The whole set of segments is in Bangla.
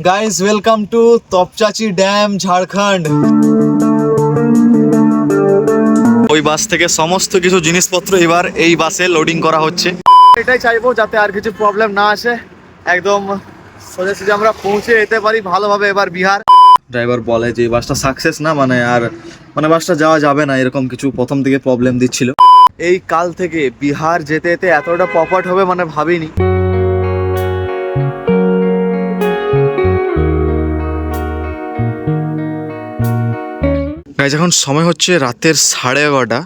Guys welcome to Topchanchi dam Jharkhand. ওই বাস থেকে সমস্ত কিছু জিনিসপত্র এবার এই বাসে লোডিং করা হচ্ছে। এটাই চাইবো যাতে আর কিছু প্রবলেম না আসে, একদম সোজাসুজি আমরা পৌঁছে যেতে পারি ভালোভাবে এবার বিহার। ড্রাইভার বলে যে এই বাসটা সাকসেস না, মানে বাসটা যাওয়া যাবে না, এরকম কিছু প্রথম থেকে প্রবলেম দিচ্ছিল। এই কাল থেকে বিহার যেতে যেতে এতটা পপাট হবে মানে ভাবিনি। গাইজ এখন সময় হচ্ছে রাতের 11:30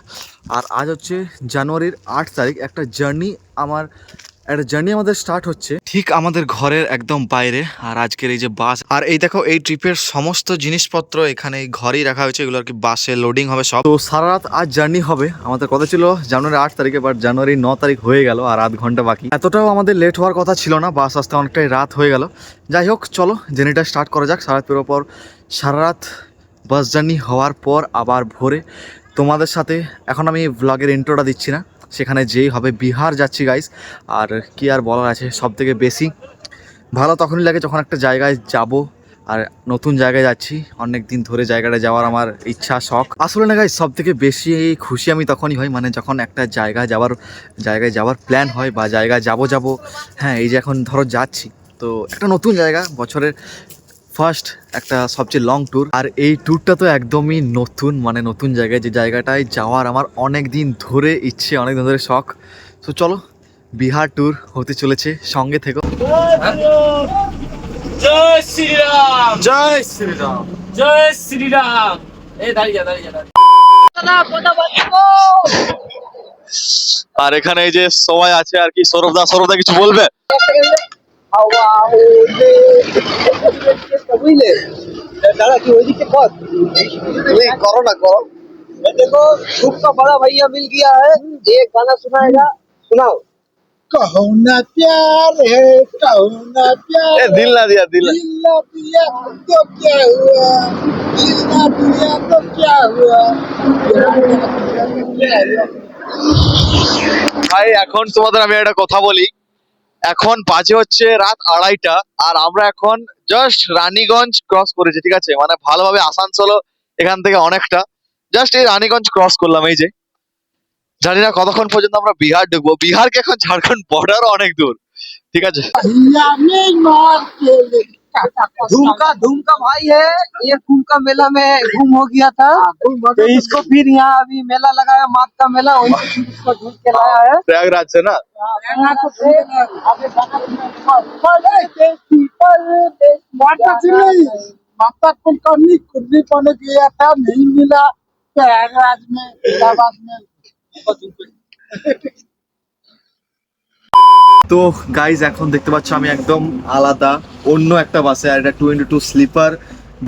আর আজ হচ্ছে জানুয়ারির 8 তারিখ। একটা জার্নি আমাদের স্টার্ট হচ্ছে ঠিক আমাদের ঘরের একদম বাইরে। আর আজকের এই যে বাস আর এই দেখো এই ট্রিপের সমস্ত জিনিসপত্র এখানে এই ঘরেই রাখা হয়েছে, এগুলো আর কি বাসে লোডিং হবে সব। তো সারা রাত আজ জার্নি হবে। আমাদের কথা ছিল জানুয়ারি 8 তারিখে, বাট জানুয়ারি 9 তারিখ হয়ে গেল আর আধ ঘন্টা বাকি। এতটাও আমাদের লেট হওয়ার কথা ছিল না, বাস আসতে অনেকটাই রাত হয়ে গেল। যাই হোক চলো জার্নিটা স্টার্ট করা যাক। সারা রাত পেরোর পর সারা রাত বাস জার্নি হওয়ার পর আবার ভোরে তোমাদের সাথে, এখন আমি ব্লগের ইন্ট্রোটা দিচ্ছি না, সেখানে যেই হবে বিহার যাচ্ছি গাইস। আর কি আর বলার আছে, সব থেকে বেশি ভালো তখনই লাগে যখন একটা জায়গায় যাব আর নতুন জায়গায় যাচ্ছি। অনেক দিন ধরে জায়গাটা যাওয়ার আমার ইচ্ছা শখ। আসলে না গাইস, সব থেকে বেশি খুশি আমি তখনই হই মানে যখন একটা জায়গায় যাওয়ার প্ল্যান হয় বা জায়গায় যাব। হ্যাঁ, এই যে এখন ধরো যাচ্ছি, তো একটা নতুন জায়গা, বছরের ফার্স্ট একটা সবচেয়ে লং ট্যুর। আর এই ট্যুরটা তো একদমই নতুন, মানে নতুন জায়গায়, যে জায়গাটায় যাওয়ার আমার অনেক দিন ধরে ইচ্ছে, অনেক দিন ধরে শখ। তো চলো বিহার ট্যুর হতে চলেছে, সঙ্গে থেকো। জয় শ্রীরাম, জয় শ্রীরাম। জয় শ্রীরাম। এই দাঁড়িয়ে আর এখানে এই যে সবাই আছে আর কি। সৌরভদা কিছু বলবে? दादा की वही के पास करो ना करो। देखो धूप का बड़ा भैया मिल गया है, एक गाना सुनाएगा, सुनाओ। कहो ना प्यार है, कहो ना प्यार है, दिल ना दिया दिल ना दिया तो क्या हुआ, दिल ना दिया तो क्या हुआ, प्यार ना दिया तो क्या हुआ। ভাই এখন তোমাদের আমি একটা কথা বলি, এখন বাজে হচ্ছে রাত 2:30 আর আমরা এখন জাস্ট রানীগঞ্জ ক্রস করেছি, ঠিক আছে? মানে ভালোভাবে আসানসোল এখান থেকে অনেকটা, জাস্ট এই রানীগঞ্জ ক্রস করলাম। এই যে জানি না কতক্ষণ পর্যন্ত আমরা বিহার ঢুকবো। বিহারকে এখন ঝাড়খণ্ড বর্ডারও অনেক দূর, ঠিক আছে? धूम का भाई है ये, कुंभ का मेला में घूम हो गया था, तो इसको फिर यहाँ अभी मेला लगाया, माघ का मेला, वही से फिर इसको ढूंढ के लाया है। प्रयागराज से ना माता कुलकर्णी कुर्री पाने गया था, नहीं मिला, प्रयागराज में, इलाहाबाद में। তো গাইজ এখন দেখতে পাচ্ছ আমি একদম আলাদা অন্য একটা বাসে, আর এটা 2x2 স্লিপার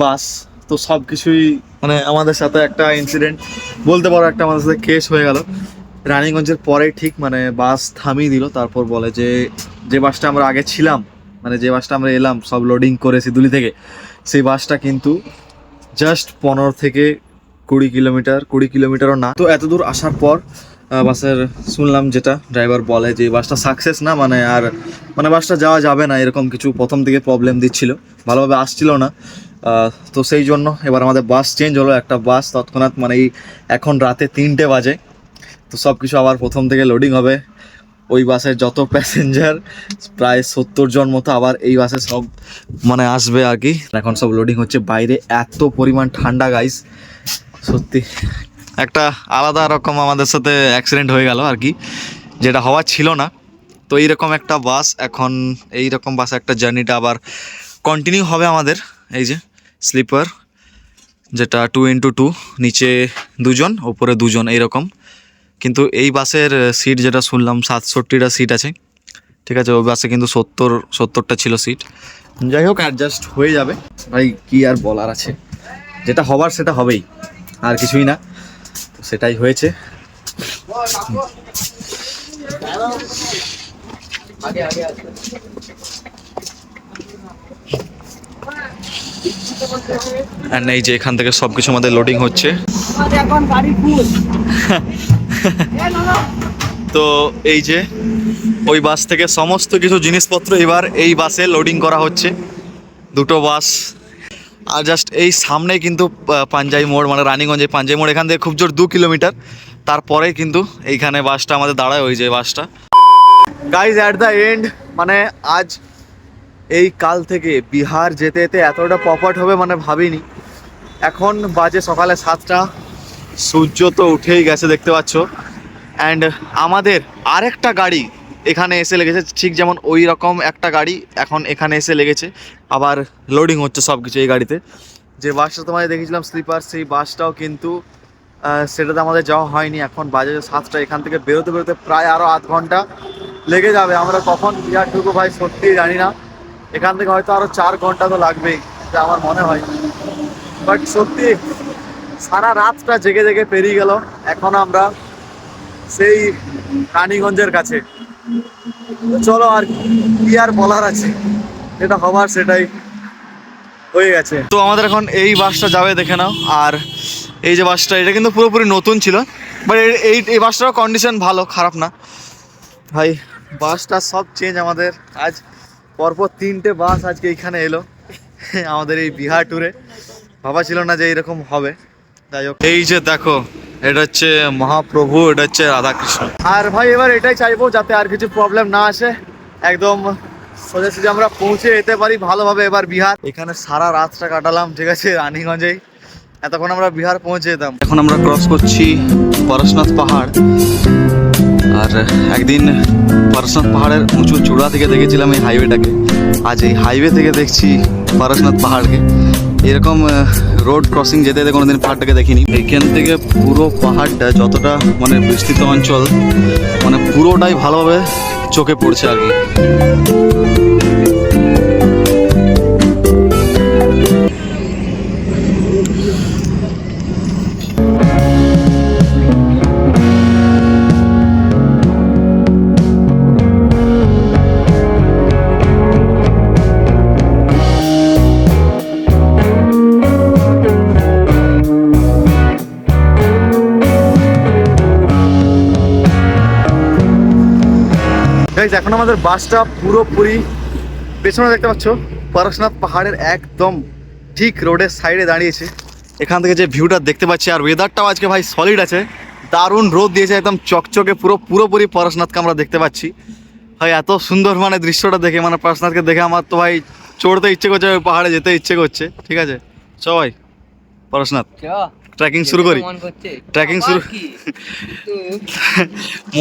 বাস। তো সব কিছুই মানে আমাদের সাথে একটা ইনসিডেন্ট বলতে পারো, একটা আমাদের সাথে কেস হয়ে গেল রানীগঞ্জের পরে। ঠিক মানে বাস থামিয়ে দিল, তারপর বলে যে বাসটা আমরা আগে ছিলাম, মানে যে বাসটা আমরা এলাম সব লোডিং করে সিদুলি থেকে, সেই বাসটা কিন্তু জাস্ট 15 থেকে 20 কিলোমিটারও না। তো এত দূর আসার পর বাসের শুনলাম যেটা ড্রাইভার বলে যে বাসটা সাকসেস না, মানে বাসটা যাওয়া যাবে না, এরকম কিছু প্রথম থেকে প্রবলেম দিচ্ছিল, ভালোভাবে আসছিল না। তো সেই জন্য এবার আমাদের বাস চেঞ্জ হলো, একটা বাস তৎক্ষণাৎ, মানে এই এখন রাতে 3টে বাজে। তো সব কিছু আবার প্রথম থেকে লোডিং হবে। ওই বাসের যত প্যাসেঞ্জার প্রায় 70 জন মতো আবার এই বাসে সব মানে আসবে আর কি। এখন সব লোডিং হচ্ছে। বাইরে এত পরিমাণ ঠান্ডা গাইস, সত্যি একটা আলাদা রকম আমাদের সাথে অ্যাক্সিডেন্ট হয়ে গেল আর কি, যেটা হওয়ার ছিল না। তো এইরকম একটা বাস, এখন এইরকম বাসে একটা জার্নিটা আবার কন্টিনিউ হবে আমাদের। এই যে স্লিপার, যেটা 2x2, নিচে 2 জন ওপরে 2 জন এইরকম। কিন্তু এই বাসের সিট যেটা শুনলাম 67টা সিট আছে, ঠিক আছে? ওই বাসে কিন্তু 70টা ছিল সিট। যাই হোক অ্যাডজাস্ট হয়ে যাবে ভাই, কি আর বলার আছে, যেটা হবার সেটা হবেই, আর কিছুই না। সেটাই হয়েছে। এই যে এখান থেকে সবকিছু আমাদের লোডিং হচ্ছে। তো এই যে ওই বাস থেকে সমস্ত কিছু জিনিসপত্র এবার এই বাসে লোডিং করা হচ্ছে। দুটো বাস। আর জাস্ট এই সামনে কিন্তু পাঞ্জাবি মোড়, মানে রানীগঞ্জে পাঞ্জাবি মোড়, এখান থেকে খুব জোর 2 কিলোমিটার। তারপরেই কিন্তু এইখানে বাসটা আমাদের দাঁড়ায়, ওই যে বাসটা। গাইজ অ্যাট দ্য এন্ড, মানে আজ এই কাল থেকে বিহার যেতে যেতে এতটা পপাট হবে মানে ভাবিনি। এখন বাজে সকালে 7টা, সূর্য তো উঠেই গেছে দেখতে পাচ্ছ। অ্যান্ড আমাদের আরেকটা গাড়ি এখানে এসে লেগেছে, ঠিক যেমন ওই রকম একটা গাড়ি এখন এখানে এসে লেগেছে। আবার লোডিং হচ্ছে সব কিছু এই গাড়িতে। যে বাসটা তোমায় দেখেছিলাম স্লিপার, সেই বাসটাও কিন্তু সেটাতে আমাদের যাওয়া হয়নি। এখন বাজে 7টা, এখান থেকে বেরোতে বেরোতে প্রায় আরও আধ ঘন্টা লেগে যাবে। আমরা কখন বিহার ঢুকবো ভাই সত্যিই জানি না। এখান থেকে হয়তো আরও 4 ঘন্টা তো লাগবেই, যা আমার মনে হয়। বাট সত্যি সারা রাতটা জেগে জেগে পেরিয়ে গেল, এখন আমরা সেই রানীগঞ্জের কাছে। চলো, আর কি আর বলার আছে, যেটা হবার সেটাই হয়ে গেছে। তো আমাদের এখন এই বাসটা যাবে, দেখে নাও। আর এই যে বাসটা, এটা কিন্তু পুরোপুরি নতুন ছিল, বাট এই বাসটারও কন্ডিশন ভালো, খারাপ না ভাই। বাসটা সব চেঞ্জ আমাদের। আজ পরপর 3টে বাস আজকে এইখানে এলো আমাদের এই বিহার ট্যুরে। ভাবা ছিল না যে এইরকম হবে। যাই হোক, এই যে দেখো, এটা হচ্ছে মহাপ্রভু, এটা হচ্ছে রাধাকৃষ্ণ। আর ভাই এবার এটাই চাইবো যাতে আর কিছু প্রবলেম না আসে, একদম সোজাসুজি আমরা পৌঁছে যেতে পারি ভালোভাবে এবার বিহার। এখানে সারা রাতটা কাটালাম, ঠিক আছে, রানীগঞ্জেই। এতক্ষণ আমরা বিহার পৌঁছে যেতাম। এখন আমরা ক্রস করছি পরশনাথ পাহাড়। আর একদিন পরশনাথ পাহাড়ের উঁচু চূড়া থেকে দেখেছিলাম এই হাইওয়েটাকে, আজ এই হাইওয়ে থেকে দেখছি পরশনাথ পাহাড়কে। এরকম রোড ক্রসিং যেতে যেতে কোনোদিন পাহাড়টাকে দেখিনি। এখান থেকে পুরো পাহাড়টা যতটা মানে বিস্তৃত অঞ্চল, মানে পুরোটাই ভালোভাবে চোখে পড়ছে আর কি। এখন আমাদের বাসটা পুরোপুরি পেছনে দেখতে পাচ্ছ, পরশনাথ পাহাড়ের একদম ঠিক রোডের সাইডে দাঁড়িয়েছে। এখান থেকে যে ভিউটা দেখতে পাচ্ছি, আর ওয়েদারটাও আজকে ভাই সলিড আছে, দারুণ রোদ দিয়েছে, একদম চকচকে পুরোপুরি পরশনাথকে আমরা দেখতে পাচ্ছি। ভাই এত সুন্দর মানে দৃশ্যটা দেখে, মানে পরশনাথকে দেখে আমার তো ভাই চড়তে ইচ্ছে করছে, ওই পাহাড়ে যেতে ইচ্ছে করছে। ঠিক আছে, সবাই পরশনাথ ট্রেকিং শুরু করি। ট্রেকিং শুরু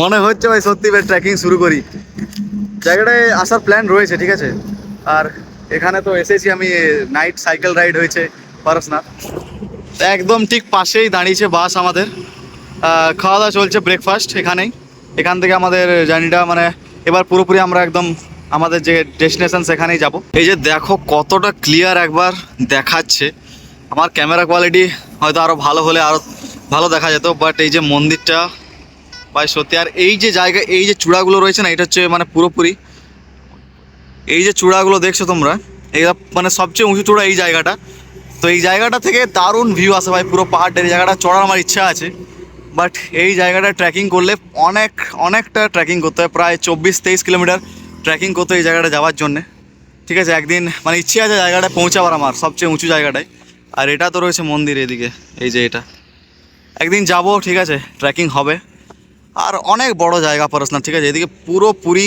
মনে হচ্ছে ভাই সত্যি ভাই, ট্রেকিং শুরু করি। জায়গাটায় আসার প্ল্যান রয়েছে, ঠিক আছে। আর এখানে তো এসেছি আমি, নাইট সাইকেল রাইড হয়েছে পরশনাথ, একদম ঠিক পাশেই দাঁড়িয়েছে বাস আমাদের। খাওয়া দাওয়া চলছে, ব্রেকফাস্ট এখানেই। এখান থেকে আমাদের জার্নিটা মানে এবার পুরোপুরি আমরা একদম আমাদের যে ডেস্টিনেশন সেখানেই যাব। এই যে দেখো কতটা ক্লিয়ার একবার দেখাচ্ছে। আমার ক্যামেরা কোয়ালিটি হয়তো আরও ভালো হলে আরও ভালো দেখা যেত, বাট এই যে মন্দিরটা ভাই সত্যি। আর এই যে জায়গা, এই যে চূড়াগুলো রয়েছে না, এটা হচ্ছে মানে পুরোপুরি এই যে চূড়াগুলো দেখছো তোমরা, এটা মানে সবচেয়ে উঁচু চূড়া এই জায়গাটা। তো এই জায়গাটা থেকে দারুণ ভিউ আসে ভাই পুরো পাহাড়টার। এই জায়গাটা চড়ার আমার ইচ্ছা আছে, বাট এই জায়গাটা ট্রেকিং করলে অনেকটা ট্রেকিং করতে হয়, প্রায় 24-23 কিলোমিটার ট্রেকিং করতে এই জায়গাটা যাওয়ার জন্যে। ঠিক আছে, একদিন মানে ইচ্ছে আছে জায়গাটা পৌঁছাবার আমার, সবচেয়ে উঁচু জায়গাটায়। আর এটা তো রয়েছে মন্দির এদিকে, এই যে এটা একদিন যাব, ঠিক আছে, ট্রেকিং হবে। আর অনেক বড় জায়গা পরশনাথ, ঠিক আছে। এদিকে পুরোপুরি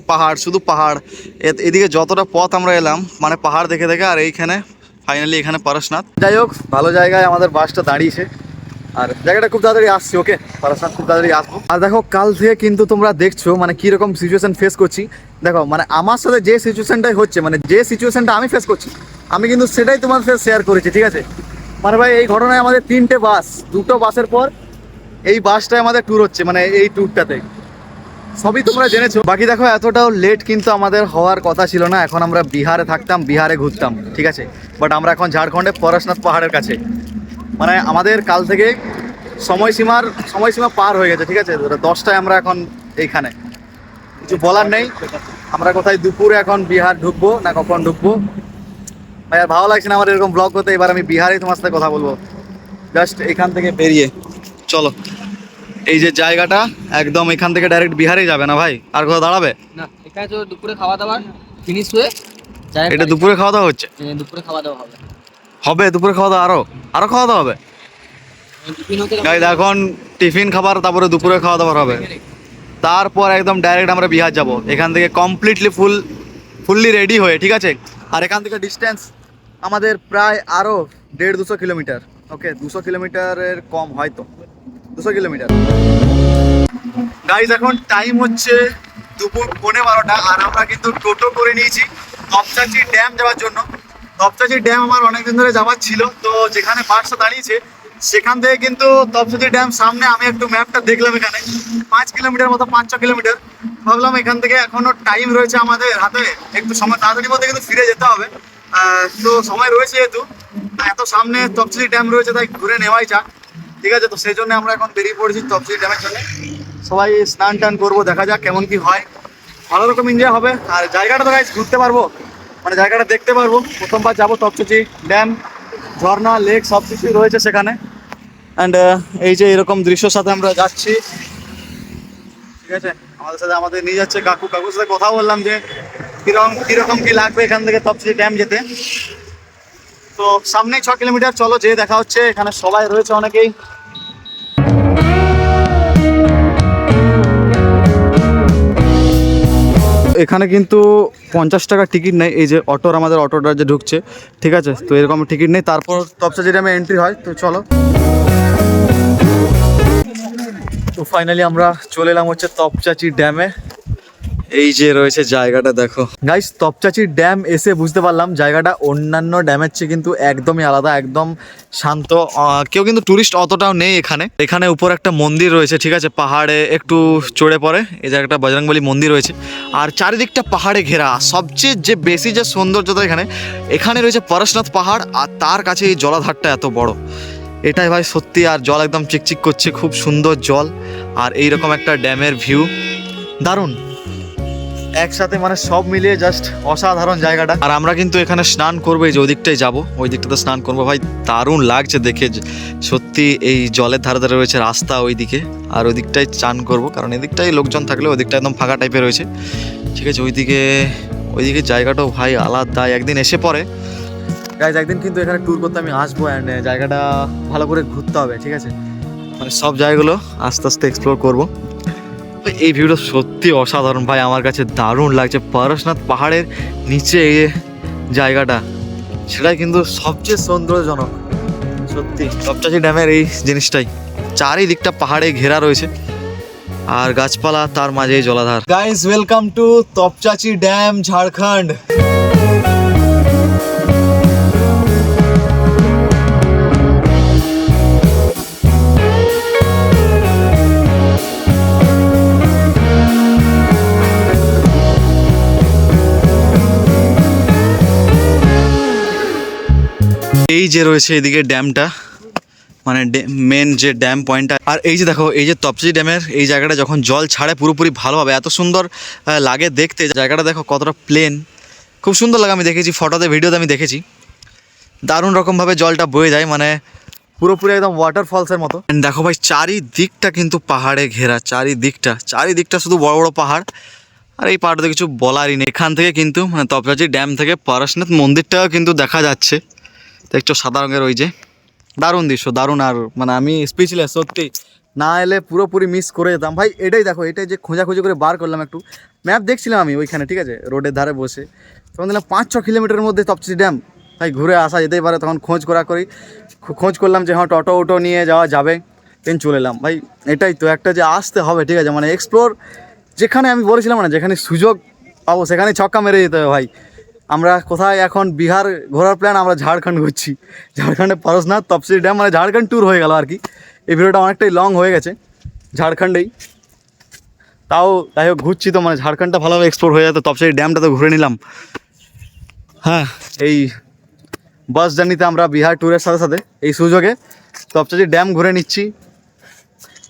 পাহাড়, শুধু পাহাড়। এদিকে যতটা পথ আমরা এলাম মানে পাহাড় দেখে দেখে, আর এইখানে ফাইনালি এখানে পরশনাথ। যাই হোক, ভালো জায়গায় আমাদের বাসটা দাঁড়িয়েছে, আর জায়গাটা খুব তাড়াতাড়ি আসছে। ওকে, পরশনাথ খুব তাড়াতাড়ি আসবো। আর দেখো কাল থেকে কিন্তু তোমরা দেখছো মানে কীরকম সিচুয়েশান ফেস করছি। দেখো মানে আমার সাথে যে সিচুয়েশানটাই হচ্ছে, মানে যে সিচুয়েশানটা আমি ফেস করছি, আমি কিন্তু সেটাই তোমার সাথে শেয়ার করেছি, ঠিক আছে। মানে ভাই এই ঘটনায় আমাদের 3টে বাস, 2টো বাসের পর এই বাসটাই আমাদের ট্যুর হচ্ছে, মানে এই ট্যুরটাতে সবই তোমরা জেনেছো। বাকি দেখো এতটাও লেট কিন্তু আমাদের হওয়ার কথা ছিল না। এখন আমরা বিহারে থাকতাম, বিহারে ঘুরতাম, ঠিক আছে। বাট আমরা এখন ঝাড়খণ্ডে পরশনাথ পাহাড়ের কাছে। মানে আমাদের কাল থেকে সময়সীমা পার হয়ে গেছে, ঠিক আছে। 10টায় আমরা এখন এইখানে, কিছু বলার নেই। আমরা কোথায় দুপুরে এখন বিহার ঢুকবো না কখন ঢুকবো ভাই, আর ভালো লাগছে না আমার এরকম ব্লগ করতে। এবার আমি বিহারেই তোমার সাথে কথা বলবো, জাস্ট এখান থেকে বেরিয়ে। চলো, এই যে জায়গাটা একদম এখান থেকে ডাইরেক্ট বিহারেই যাবে না ভাই, আর কোথাও দাঁড়াবে না। এখানে তো দুপুরে খাওয়া দাওয়া ফিনিশ হয়ে এটা দুপুরে খাওয়া দাওয়া হচ্ছে? দুপুরে খাওয়া দাওয়া হবে। হবে দুপুরে খাওয়া দাওয়া, আরো খাওয়া দাওয়া হবে গাইজ। এখন টিফিন খাবার, তারপরে দুপুরে খাওয়া দাওয়া হবে, তারপর একদম ডাইরেক্ট আমরা বিহার যাব এখান থেকে কমপ্লিটলি ফুললি রেডি হয়ে, ঠিক আছে। আর এখান থেকে ডিস্টেন্স আমাদের প্রায় আরো 150-200 কিলোমিটার। ওকে, 200 কিলোমিটারের কম, হয়তো 200 কিলোমিটার। গাইজ এখন টাইম হচ্ছে দুপুর 12:15, আর আমরা কিন্তু টোটো করে নিয়েছি তপচাচি ড্যাম যাওয়ার জন্য। তপচাচি ড্যাম আমার অনেকদিন ধরে যাওয়ার ছিল, তো যেখানে বাসটা দাঁড়িয়েছে সেখান থেকে কিন্তু তপচাচি ড্যাম সামনে। আমি একটু ম্যাপটা দেখলাম, এখানে 5 কিলোমিটার মতো, 5-6 কিলোমিটার। ভাবলাম এখান থেকে এখনো টাইম রয়েছে আমাদের হাতে, একটু সময় তাড়াতাড়ি মধ্যে কিন্তু ফিরে যেতে হবে। তো সময় রয়েছে, যেহেতু এত সামনে তপচাচি ড্যাম রয়েছে, তাই ঘুরে নেওয়াই যাক, ঠিক আছে। তো সেই জন্য আমরা এখন বেরিয়ে পড়েছি তপচাচি ড্যামের জন্য। সবাই স্নান টান করবো, দেখা যাক কেমন কি হয়, ভালো রকম এনজয় হবে। আর জায়গাটা তো গাইজ ঘুরতে পারবো, মানে জায়গাটা দেখতে পারবো। প্রথমবার যাবো তপচাচি ড্যাম, ঝর্ণা, লেক সব কিছুই রয়েছে সেখানে। অ্যান্ড এই যে এরকম দৃশ্যর সাথে আমরা যাচ্ছি, ঠিক আছে। আমাদের সাথে আমাদের নিয়ে যাচ্ছে কাকুর সাথে কথা বললাম যে কিরকম কি লাগবে এখান থেকে তপচাচি ড্যাম যেতে। তো সামনেই 6 কিলোমিটার, চলো যে দেখা হচ্ছে। এখানে সবাই রয়েছে অনেকেই। এখানে কিন্তু 50 টাকা টিকিট নেই, এই যে আমাদের অটোটা যে ঢুকছে, ঠিক আছে। তো এরকম টিকিট নেই, তারপর তপচাচি ড্যামে এন্ট্রি হয়। তো চলো, তো ফাইনালি আমরা চলে এলাম হচ্ছে তপচাচি ড্যামে। এই যে রয়েছে জায়গাটা, দেখো গাইস। তপচাচি ড্যাম এসে বুঝতে পারলাম জায়গাটা অন্যান্য ড্যামের চেয়ে কিন্তু একদমই আলাদা, একদম শান্ত। কেউ কিন্তু টুরিস্ট অতটাও নেই এখানে উপর একটা মন্দির রয়েছে, ঠিক আছে, পাহাড়ে একটু চড়ে পড়ে এই জায়গাটা বজরংবলী মন্দির রয়েছে। আর চারিদিকটা পাহাড়ে ঘেরা। সবচেয়ে যে বেশি যে সৌন্দর্যতা এখানে রয়েছে পরশনাথ পাহাড়, আর তার কাছে এই জলাধারটা এত বড়, এটাই ভাই সত্যি। আর জল একদম চিকচিক করছে, খুব সুন্দর জল। আর এইরকম একটা ড্যামের ভিউ, দারুণ একসাথে, মানে সব মিলিয়ে জাস্ট অসাধারণ জায়গাটা। আর আমরা কিন্তু এখানে স্নান করবো, এই যে ওই দিকটাই যাবো, ওই দিকটাতে স্নান করবো। ভাই দারুণ লাগছে দেখে, সত্যি। এই জলের ধারে ধারে রয়েছে রাস্তা ওই দিকে, আর ওই দিকটাই চান করবো, কারণ এদিকটাই লোকজন থাকলে ওই দিকটা একদম ফাঁকা টাইপের রয়েছে, ঠিক আছে। ওইদিকে জায়গাটাও ভাই আলাদা। একদিন এসে পরে গাইজ, একদিন কিন্তু এখানে ট্যুর করতে আমি আসবো, অ্যান্ড জায়গাটা ভালো করে ঘুরতে হবে, ঠিক আছে। মানে সব জায়গাগুলো আস্তে আস্তে এক্সপ্লোর করবো। এই ভিউটা সত্যি অসাধারণ ভাই, আমার কাছে দারুণ লাগছে। পরশনাথ পাহাড়ের নিচে এই জায়গাটা, সেটাই কিন্তু সবচেয়ে সৌন্দর্যজনক সত্যি। তপচাচি ড্যামের এই জিনিসটাই, চারিদিকটা পাহাড়ে ঘেরা রয়েছে আর গাছপালা, তার মাঝে জলাধার। Guys, welcome to Topchanchi dam, Jharkhand. এই যে রয়েছে এদিকে ড্যামটা, মানে মেন যে ড্যাম পয়েন্টটা। আর এই যে দেখো, এই যে তপচাচি ড্যামের এই জায়গাটা যখন জল ছাড়ে পুরোপুরি ভালোভাবে, এত সুন্দর লাগে দেখতে। জায়গাটা দেখো কতটা প্লেন, খুব সুন্দর লাগে। আমি দেখেছি ফটোতে, ভিডিওতে আমি দেখেছি, দারুণ রকমভাবে জলটা বয়ে যায়, মানে পুরোপুরি একদম ওয়াটারফলসের মতো। দেখো ভাই, চারিদিকটা কিন্তু পাহাড়ে ঘেরা, চারিদিকটা শুধু বড় বড় পাহাড়। আর এই পাহাড়টা কিছু বলারই নেই। এখান থেকে কিন্তু মানে তপচাচি ড্যাম থেকে পরশনাথ মন্দিরটাও কিন্তু দেখা যাচ্ছে, দেখছো সাদা রঙের, ওই যে দারুণ দৃশ্য, দারুণ। আর মানে আমি স্পিচলেস সত্যি, না এলে পুরোপুরি মিস করে যেতাম ভাই। এটাই দেখো, এটাই যে খোঁজাখুঁজি করে বার করলাম, একটু ম্যাপ দেখছিলাম আমি ওইখানে, ঠিক আছে, রোডের ধারে বসে। তখন দিলাম 5-6 কিলোমিটারের মধ্যে তপচাচি ড্যাম, ভাই ঘুরে আসা যেতেই পারে। তখন খোঁজ করলাম যে হ্যাঁ টোটো নিয়ে যাওয়া যাবে, ট্রেন চলে এলাম। ভাই এটাই তো একটা, যে আসতে হবে, ঠিক আছে, মানে এক্সপ্লোর। যেখানে আমি বলেছিলাম না, যেখানে সুযোগ পাবো সেখানে ছক্কা মেরে যেতে হবে ভাই। আমরা কোথায় এখন বিহার ঘোরার প্ল্যান, আমরা ঝাড়খণ্ড ঘুরছি। ঝাড়খণ্ডে পরশনাথ তপচাচি ড্যাম, মানে ঝাড়খণ্ড ট্যুর হয়ে গেল আর কি। এই ভিডিওটা অনেকটাই লং হয়ে গেছে ঝাড়খণ্ডেই, তাও যাই হোক ঘুরছি তো, মানে ঝাড়খণ্ডটা ভালোভাবে এক্সপ্লোর হয়ে যেত। তপচাচি ড্যামটা তো ঘুরে নিলাম। হ্যাঁ, এই বাস জার্নিতে আমরা বিহার ট্যুরের সাথে সাথে এই সুযোগে তপচাচি ড্যাম ঘুরে নিচ্ছি,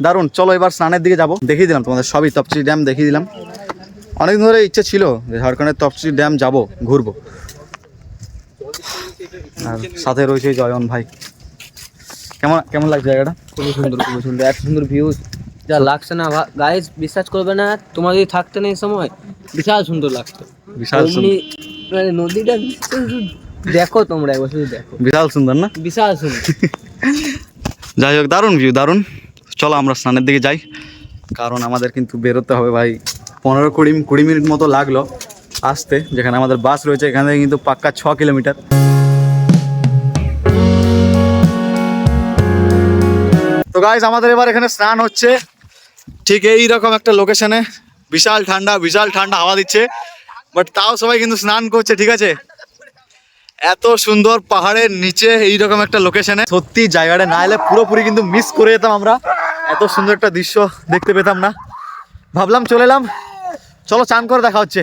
দারুণ। চলো এবার স্নানের দিকে যাবো, দেখিয়ে দিলাম তোমাদের সবই, তপচাচি ড্যাম দেখিয়ে দিলাম। অনেকদিন ধরে ইচ্ছে ছিল যে ঝাড়খণ্ডের তপচাচি ড্যাম যাবো, ঘুরবো। আর সাথে রয়েছে জয়ন ভাই। কেমন লাগছে জায়গাটা? খুবই সুন্দর, এত সুন্দর ভিউ যা লাগছে না গাইস, বিশ্বাস করবে না, তোমার যদি থাকতে নেই সময়, বিশাল সুন্দর লাগতো। বিশাল এমনি মানে নদীটা শুধু দেখো তোমরা একবার, শুধু দেখো, বিশাল সুন্দর না? বিশাল সুন্দর। যাই হোক, দারুণ ভিউ, দারুণ। চলো আমরা স্নানের দিকে যাই, কারণ আমাদের কিন্তু বেরোতে হবে ভাই। 15-20 মিনিট মতো লাগলো আসতে, যেখানে আমাদের বাস রয়েছে এখান থেকে কিন্তু পাক্কা 6 কিলোমিটার। তো গাইস, আমাদের এবার এখানে স্নান হচ্ছে ঠিক এইরকম একটা লোকেশনে। বিশাল ঠান্ডা হাওয়া দিচ্ছে, বাট তাও সবাই কিন্তু স্নান করছে, ঠিক আছে? এত সুন্দর পাহাড়ের নিচে এইরকম একটা লোকেশনে, সত্যি জায়গাটা না এলে পুরোপুরি কিন্তু মিস করে যেতাম আমরা। এত সুন্দর একটা দৃশ্য দেখতে পেতাম না। ভাবলাম চলে এলাম, চলো চান করে দেখা হচ্ছে।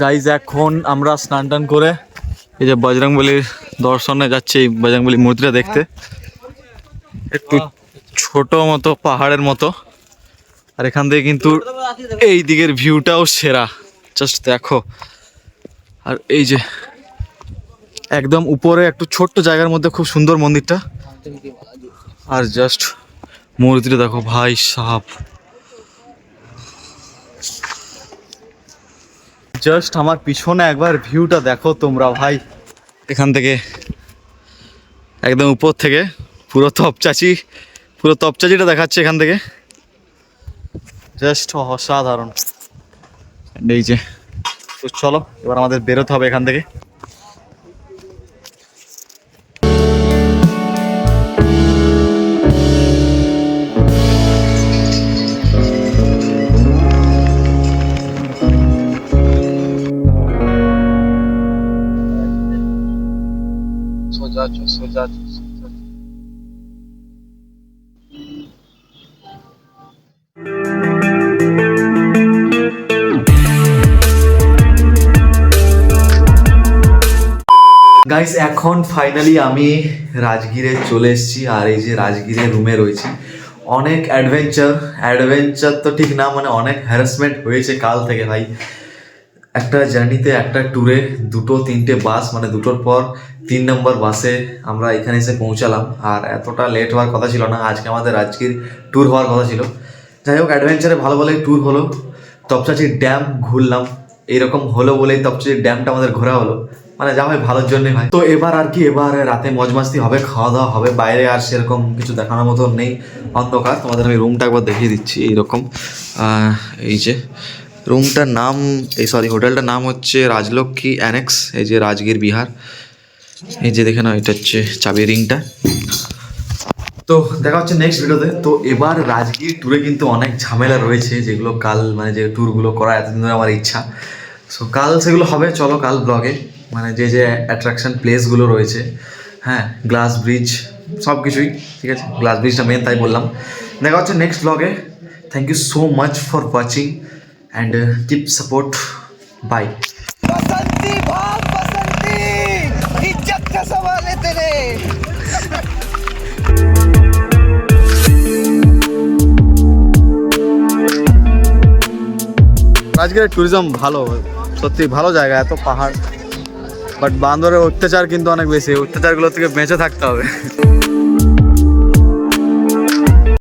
গাইজ, এখন আমরা স্নান টান করে এই যে বজরংবলীর দর্শনে যাচ্ছি, এই বজরংবলী মূর্তিটা দেখতে। একটু ছোট মতো পাহাড়ের মতো, আর এখান থেকে কিন্তু এই দিকের ভিউটাও সেরা, জাস্ট দেখো। আর এই যে একদম উপরে একটু ছোট্ট জায়গার মধ্যে খুব সুন্দর মন্দিরটা, আর জাস্ট মূর্তিটা দেখো ভাই সাহেব। জাস্ট আমার পিছনে একবার ভিউটা দেখো তোমরা ভাই, এখান থেকে একদম উপর থেকে পুরো তপচাচিটা দেখাচ্ছে এখান থেকে, জাস্ট অসাধারণ। এই যে, তো চলো এবার আমাদের বেরোতে হবে এখান থেকে। সোজা গাইস, এখন ফাইনালি আমি রাজগীরে চলে এসেছি। আর এই যে রাজগীরের রুমে রয়েছি। অনেক অ্যাডভেঞ্চার তো ঠিক না, মানে অনেক হ্যারাসমেন্ট হয়েছে কাল থেকে ভাই। একটা জার্নিতে, একটা ট্যুরে 2-3টে বাস, মানে 2টোর পর 3 নম্বর বাসে আমরা এখানে এসে পৌঁছালাম। আর এতটা লেট হওয়ার কথা ছিল না, আজকে আমাদের রাজগীর ট্যুর হওয়ার কথা ছিল। যাই হোক, অ্যাডভেঞ্চারে ভালো ভালোই ট্যুর হলো। তপচাচির ড্যাম ঘুরলাম, এইরকম হলো বলেই তপচাচির ড্যামটা আমাদের ঘোরা হলো, মানে যা হয় ভালোর জন্যই ভাই। তো এবার আর কি, এবার রাতে মজমাস্তি হবে, খাওয়া দাওয়া হবে, বাইরে আর সেরকম কিছু দেখানোর মতো নেই, অন্ধকার। তোমাদের আমি রুমটা একবার দেখিয়ে দিচ্ছি। এইরকম এই যে রুমটার নাম, হোটেলটার নাম হচ্ছে রাজলক্ষ্মী অ্যানেক্স, এই যে রাজগীর বিহার। এই যে দেখে নাও, এটা হচ্ছে চাবি রিংটা। তো দেখা হচ্ছে নেক্সট ভিডিওতে। তো এবার রাজগীর ট্যুরে কিন্তু অনেক ঝামেলা রয়েছে, যেগুলো কাল, মানে যে ট্যুরগুলো করা এতদিন ধরে আমার ইচ্ছা, সো কাল সেগুলো হবে। চলো কাল ব্লগে, মানে যে অ্যাট্রাকশন প্লেসগুলো রয়েছে, হ্যাঁ, গ্লাস ব্রিজ, সব কিছুই ঠিক আছে। গ্লাস ব্রিজটা মেন, তাই বললাম। দেখা হচ্ছে নেক্সট ব্লগে। Thank you so much for watching and keep support. Bye. Basanti भाग बसंती, इज्जत का सवाल है तेरे। রাজগীরের ট্যুরিজম ভালো, সত্যি ভালো জায়গা, এত পাহাড়, বাট বান্দরের অত্যাচার কিন্তু অনেক বেশি। অত্যাচারগুলো থেকে বেঁচে থাকতে হবে।